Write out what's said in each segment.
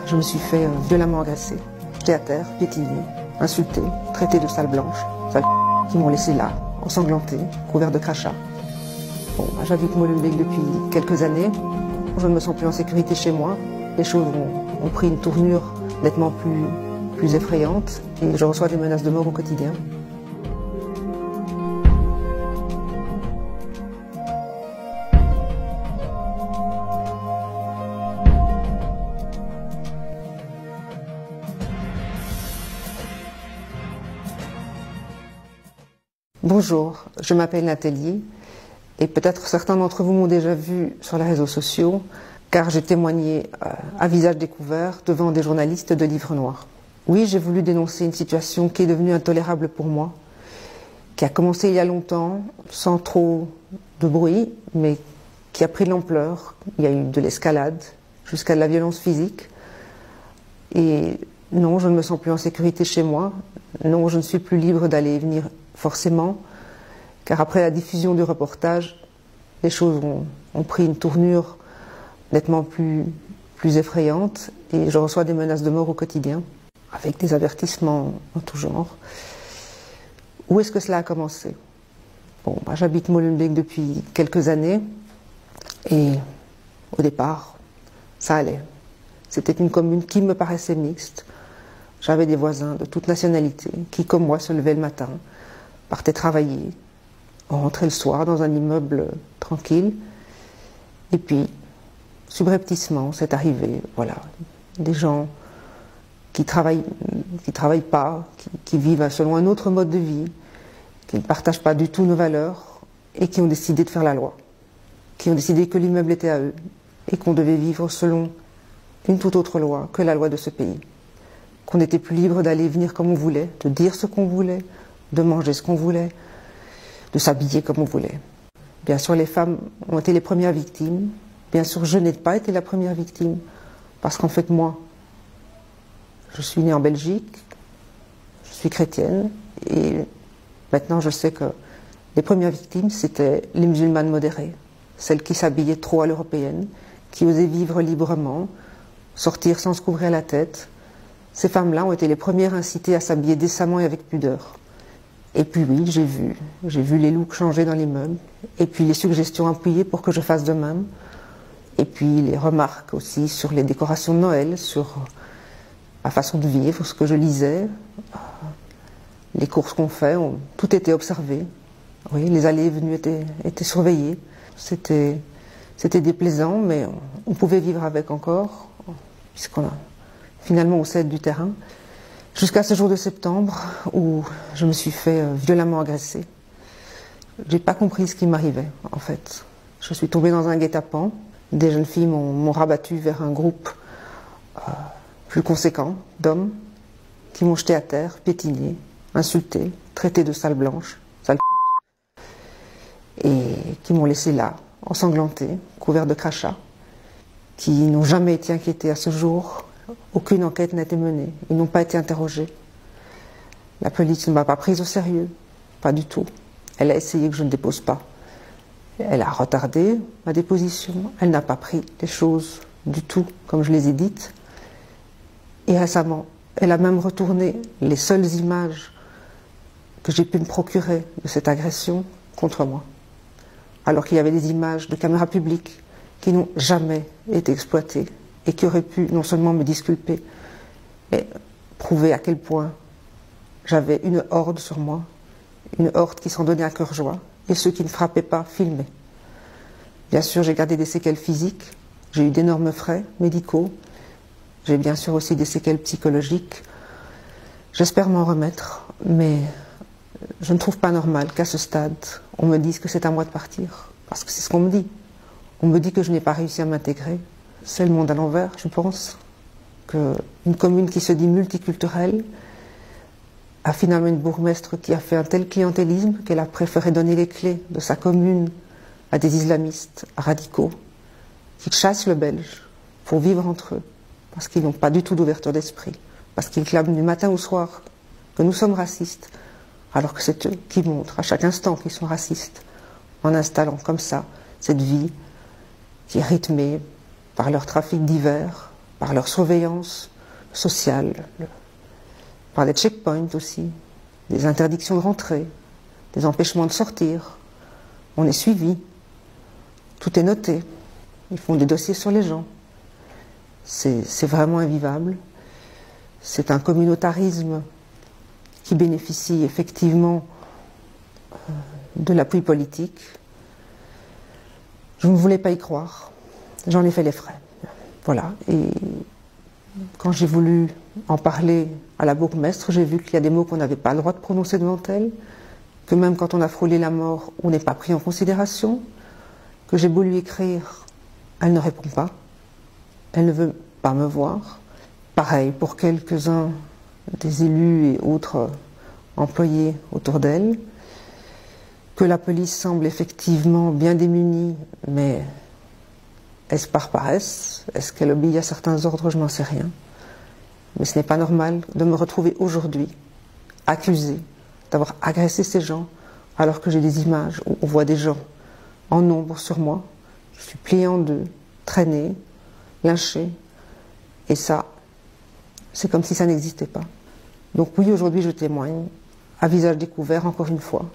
je me suis fait violemment agresser. J'étais à terre, piétinée, insultée, traitée de sale blanche, sale qui m'ont laissé là, ensanglantée, couvert de crachats. Bon, j'habite Molenbeek depuis quelques années. Je ne me sens plus en sécurité chez moi. Les choses ont pris une tournure nettement plus effrayante et je reçois des menaces de mort au quotidien. Bonjour, je m'appelle Nathalie et peut-être certains d'entre vous m'ont déjà vu sur les réseaux sociaux car j'ai témoigné à visage découvert devant des journalistes de Livre Noir. Oui, j'ai voulu dénoncer une situation qui est devenue intolérable pour moi, qui a commencé il y a longtemps, sans trop de bruit, mais qui a pris de l'ampleur. Il y a eu de l'escalade jusqu'à de la violence physique. Et non, je ne me sens plus en sécurité chez moi. Non, je ne suis plus libre d'aller et venir forcément, car après la diffusion du reportage, les choses ont pris une tournure nettement plus effrayante et je reçois des menaces de mort au quotidien, avec des avertissements en tout genre. Où est-ce que cela a commencé? Bon, moi, j'habite Molenbeek depuis quelques années et au départ, ça allait. C'était une commune qui me paraissait mixte. J'avais des voisins de toute nationalité qui, comme moi, se levaient le matin, partaient travailler, on rentrait le soir dans un immeuble tranquille. Et puis, subrepticement, c'est arrivé, voilà, des gens qui travaillent pas, qui vivent selon un autre mode de vie, qui ne partagent pas du tout nos valeurs et qui ont décidé de faire la loi, qui ont décidé que l'immeuble était à eux et qu'on devait vivre selon une toute autre loi que la loi de ce pays, qu'on n'était plus libre d'aller et venir comme on voulait, de dire ce qu'on voulait, de manger ce qu'on voulait, de s'habiller comme on voulait. Bien sûr, les femmes ont été les premières victimes. Bien sûr, je n'ai pas été la première victime, parce qu'en fait, moi, je suis née en Belgique, je suis chrétienne, et maintenant je sais que les premières victimes, c'était les musulmanes modérées, celles qui s'habillaient trop à l'européenne, qui osaient vivre librement, sortir sans se couvrir la tête. Ces femmes-là ont été les premières incitées à s'habiller décemment et avec pudeur. Et puis oui, j'ai vu les looks changer dans l'immeuble, et puis les suggestions appuyées pour que je fasse de même, et puis les remarques aussi sur les décorations de Noël, sur ma façon de vivre, ce que je lisais, les courses qu'on fait, tout était observé. Oui, les allées et venues étaient surveillées. C'était déplaisant, mais on pouvait vivre avec encore, finalement on cède du terrain. Jusqu'à ce jour de septembre où je me suis fait violemment agresser. J'ai pas compris ce qui m'arrivait en fait. Je suis tombée dans un guet-apens. Des jeunes filles m'ont rabattue vers un groupe plus conséquent d'hommes qui m'ont jetée à terre, piétinée, insultée, traitée de sale blanche, sale et qui m'ont laissée là, ensanglantée, couvert de crachats, qui n'ont jamais été inquiétés à ce jour. Aucune enquête n'a été menée. Ils n'ont pas été interrogés. La police ne m'a pas prise au sérieux. Pas du tout. Elle a essayé que je ne dépose pas. Elle a retardé ma déposition. Elle n'a pas pris les choses du tout comme je les ai dites. Et récemment, elle a même retourné les seules images que j'ai pu me procurer de cette agression contre moi. Alors qu'il y avait des images de caméras publiques qui n'ont jamais été exploitées et qui auraient pu non seulement me disculper, mais prouver à quel point j'avais une horde sur moi, une horde qui s'en donnait à cœur joie, et ceux qui ne frappaient pas filmaient. Bien sûr, j'ai gardé des séquelles physiques, j'ai eu d'énormes frais médicaux, j'ai bien sûr aussi des séquelles psychologiques. J'espère m'en remettre, mais je ne trouve pas normal qu'à ce stade, on me dise que c'est à moi de partir, parce que c'est ce qu'on me dit. On me dit que je n'ai pas réussi à m'intégrer. C'est le monde à l'envers, je pense, qu'une commune qui se dit multiculturelle a finalement une bourgmestre qui a fait un tel clientélisme qu'elle a préféré donner les clés de sa commune à des islamistes radicaux qui chassent le Belge pour vivre entre eux, parce qu'ils n'ont pas du tout d'ouverture d'esprit, parce qu'ils clament du matin au soir que nous sommes racistes, alors que c'est eux qui montrent à chaque instant qu'ils sont racistes, en installant comme ça cette vie qui est rythmée par leur trafic divers, par leur surveillance sociale, par les checkpoints aussi, des interdictions de rentrer, des empêchements de sortir. On est suivi, tout est noté, ils font des dossiers sur les gens. C'est vraiment invivable. C'est un communautarisme qui bénéficie effectivement de l'appui politique. Je ne voulais pas y croire. J'en ai fait les frais. Voilà. Et quand j'ai voulu en parler à la bourgmestre, j'ai vu qu'il y a des mots qu'on n'avait pas le droit de prononcer devant elle, que même quand on a frôlé la mort, on n'est pas pris en considération, que j'ai beau lui écrire, elle ne répond pas, elle ne veut pas me voir. Pareil pour quelques-uns des élus et autres employés autour d'elle, que la police semble effectivement bien démunie, mais est-ce par paresse? Est-ce qu'elle obéit à certains ordres? Je n'en sais rien. Mais ce n'est pas normal de me retrouver aujourd'hui accusée d'avoir agressé ces gens, alors que j'ai des images où on voit des gens en nombre sur moi. Je suis pliée en deux, traînée, lynchée. Et ça, c'est comme si ça n'existait pas. Donc oui, aujourd'hui je témoigne, à visage découvert encore une fois.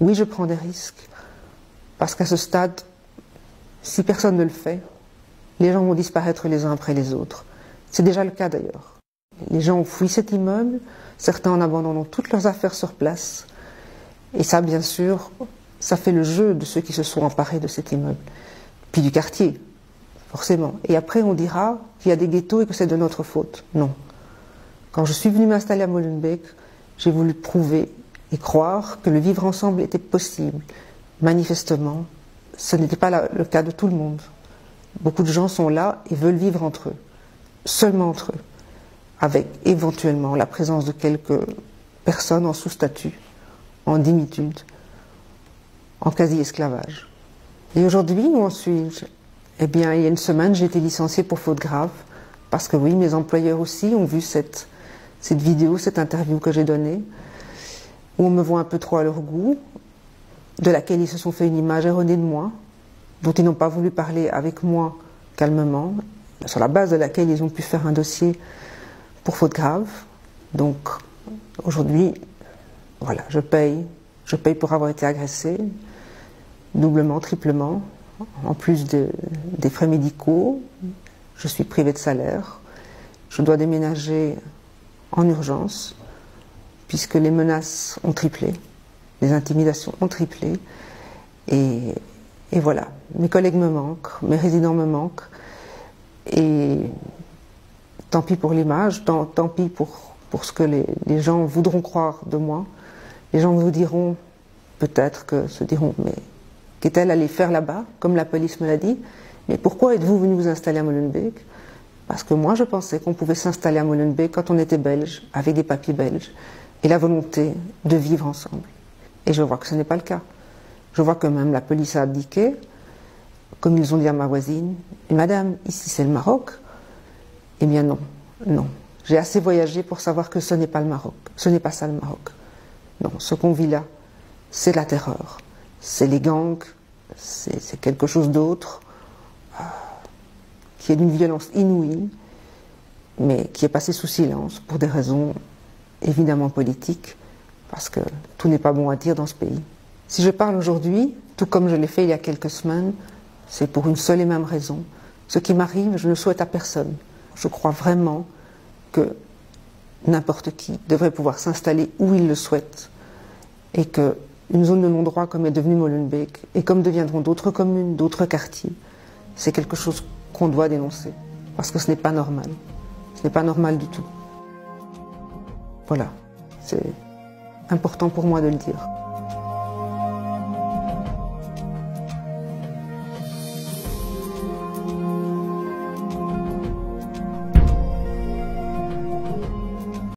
Oui, je prends des risques, parce qu'à ce stade, si personne ne le fait, les gens vont disparaître les uns après les autres. C'est déjà le cas d'ailleurs. Les gens ont fui cet immeuble, certains en abandonnant toutes leurs affaires sur place. Et ça, bien sûr, ça fait le jeu de ceux qui se sont emparés de cet immeuble. Puis du quartier, forcément. Et après, on dira qu'il y a des ghettos et que c'est de notre faute. Non. Quand je suis venue m'installer à Molenbeek, j'ai voulu prouver et croire que le vivre ensemble était possible. Manifestement, ce n'était pas le cas de tout le monde. Beaucoup de gens sont là et veulent vivre entre eux, seulement entre eux, avec éventuellement la présence de quelques personnes en sous-statut, en dimitude, en quasi-esclavage. Et aujourd'hui, où en suis-je? Eh bien, il y a une semaine, j'ai été licenciée pour faute grave, parce que oui, mes employeurs aussi ont vu cette vidéo, cette interview que j'ai donnée, où on me voit un peu trop à leur goût, de laquelle ils se sont fait une image erronée de moi, dont ils n'ont pas voulu parler avec moi calmement, sur la base de laquelle ils ont pu faire un dossier pour faute grave. Donc, aujourd'hui, voilà, je paye pour avoir été agressée, doublement, triplement, en plus des frais médicaux. Je suis privée de salaire, je dois déménager en urgence, puisque les menaces ont triplé, les intimidations ont triplé, et voilà, mes collègues me manquent, mes résidents me manquent, et tant pis pour l'image, tant pis pour ce que les gens voudront croire de moi. Les gens vous diront, peut-être que se diront, mais qu'est-elle allée faire là-bas, comme la police me l'a dit, mais pourquoi êtes-vous venu vous installer à Molenbeek? Parce que moi je pensais qu'on pouvait s'installer à Molenbeek quand on était belge, avec des papiers belges, et la volonté de vivre ensemble. Et je vois que ce n'est pas le cas. Je vois que même la police a abdiqué, comme ils ont dit à ma voisine, et madame, ici c'est le Maroc. Eh bien non, non. J'ai assez voyagé pour savoir que ce n'est pas le Maroc, ce n'est pas ça le Maroc. Non, ce qu'on vit là, c'est la terreur, c'est les gangs, c'est quelque chose d'autre, qui est d'une violence inouïe, mais qui est passé sous silence pour des raisons évidemment politiques, parce que tout n'est pas bon à dire dans ce pays. Si je parle aujourd'hui, tout comme je l'ai fait il y a quelques semaines, c'est pour une seule et même raison. Ce qui m'arrive, je ne le souhaite à personne. Je crois vraiment que n'importe qui devrait pouvoir s'installer où il le souhaite, et qu'une zone de non-droit comme est devenue Molenbeek, et comme deviendront d'autres communes, d'autres quartiers, c'est quelque chose qu'on doit dénoncer, parce que ce n'est pas normal. Ce n'est pas normal du tout. Voilà, c'est important pour moi de le dire.